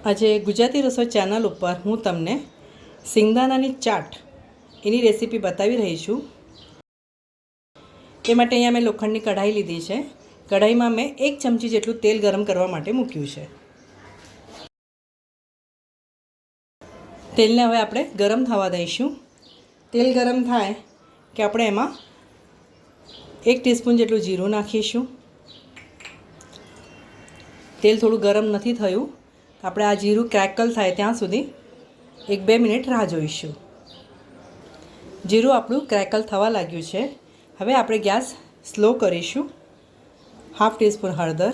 આજે ગુજરાતી રસોઈ ચેનલ ઉપર હું તમને સિંગદાણાની ચાટ એની રેસીપી બતાવી રહી છું। તે માટે અહીંયા મેં લોખંડની કઢાઈ લીધી છે। કઢાઈમાં મેં 1 ચમચી જેટલું તેલ ગરમ કરવા માટે મૂક્યું છે। તેલને હવે આપણે ગરમ થવા દઈશું। તેલ ગરમ થાય કે આપણે એમાં 1 ટીસ્પૂન જેટલું જીરું નાખીશું। તેલ થોડું ગરમ નથી થયું, આપણે આ જીરું ક્રેકલ થાય ત્યાં સુધી 1-2 મિનિટ રાહ જોઈશું। જીરું આપણું ક્રેકલ થવા લાગ્યું છે। હવે આપણે ગેસ સ્લો કરીશું। 1/2 ટીસ્પૂન હળદર,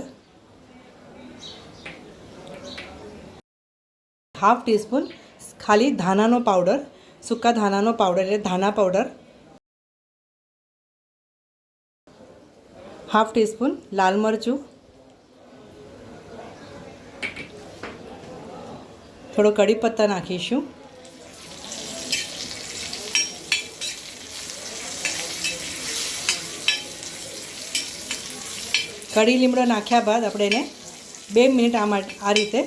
1/2 ટીસ્પૂન ખાલી ધાણાનો પાવડર, સૂકા ધાણાનો પાવડર એટલે ધાણા પાવડર, 1/2 ટીસ્પૂન લાલ મરચું, થોડો કડી પત્તા નાખીશું। કડી લીમડો નાખ્યા બાદ આપણે એને 2 મિનિટ આ રીતે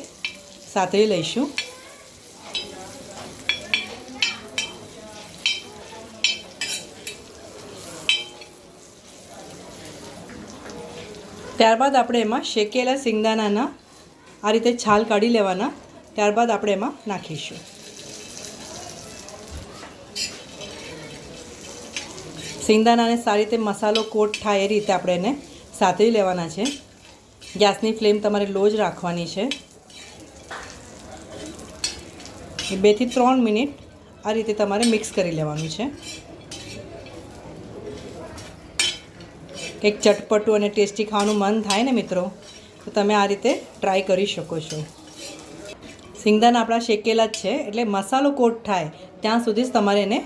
સાતળી લઈશું। ત્યારબાદ આપણે એમાં શેકેલા સિંગદાણાના આ રીતે છાલ કાઢી લેવાના। ત્યારબાદ આપણે એમાં નાખીશું। સિંગદાણાને સારી રીતે મસાલો કોટ થાય એ રીતે આપણે એને સાતળી લેવાના છે। ગેસની ફ્લેમ તમારે લો જ રાખવાની છે। 2 થી 3 મિનિટ આ રીતે તમારે મિક્સ કરી લેવાનું છે। એક ચટપટું અને ટેસ્ટી ખાવાનું મન થાય ને મિત્રો, તો તમે આ રીતે ટ્રાય કરી શકો છો। સિંગદાણા આપણા શેકેલા જ છે, એટલે મસાલો કોટ થાય ત્યાં સુધી જ તમારે એને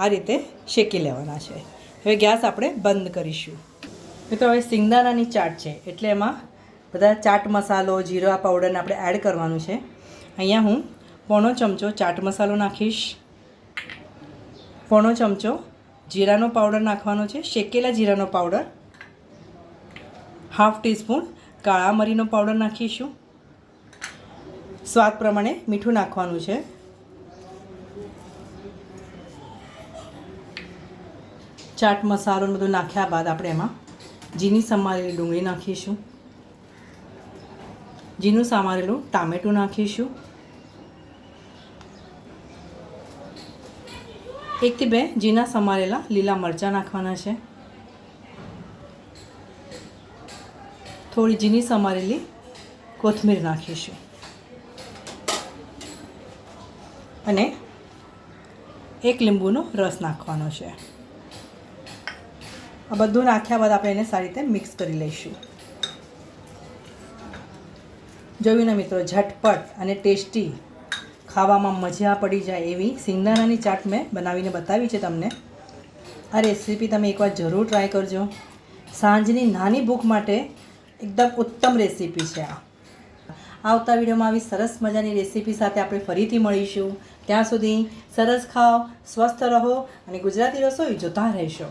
આ રીતે શેકી લેવાના છે। હવે ગેસ આપણે બંધ કરીશું। મિત્રો હવે સિંગદાણાની ચાટ છે એટલે એમાં બધા ચાટ મસાલો, જીરા પાવડરને આપણે એડ કરવાનું છે। અહીંયા હું 1/4 ચમચો ચાટ મસાલો નાખીશ, 1/4 ચમચો જીરાનો પાવડર નાખવાનો છે, શેકેલા જીરાનો પાવડર, 1/2 ટીસ્પૂન કાળા મરીનો પાવડર નાખીશું, સ્વાદ પ્રમાણે મીઠું નાખવાનું છે। ચાટ મસાલો બધું નાખ્યા બાદ આપણે એમાં ઝીણી સમારેલી ડુંગળી નાખીશું, ઝીણું સમારેલું ટામેટું નાખીશું, 1 થી 2 ઝીણા સમારેલા લીલા મરચાં નાખવાના છે, થોડી ઝીણી સમારેલી કોથમીર નાખીશું અને 1 લીંબુનો રસ નાખવાનો છે। આ બધું નાખ્યા બાદ આપણે એને સારી રીતે મિક્સ કરી લઈશું। જોયું ને મિત્રો, ઝટપટ અને ટેસ્ટી, ખાવામાં મજા પડી જાય એવી સિંગદાણાની ચાટ મેં બનાવીને બતાવી છે તમને। આ રેસીપી તમે એકવાર જરૂર ટ્રાય કરજો। સાંજની નાની ભૂખ માટે એકદમ ઉત્તમ રેસીપી છે આ। આવતા વિડીયોમાં આવી સરસ મજાની રેસીપી સાથે આપણે ફરીથી મળીશું। ત્યાં સુધી સરસ ખાઓ, સ્વસ્થ રહો અને ગુજરાતી રસોઈ જોતા રહેશો।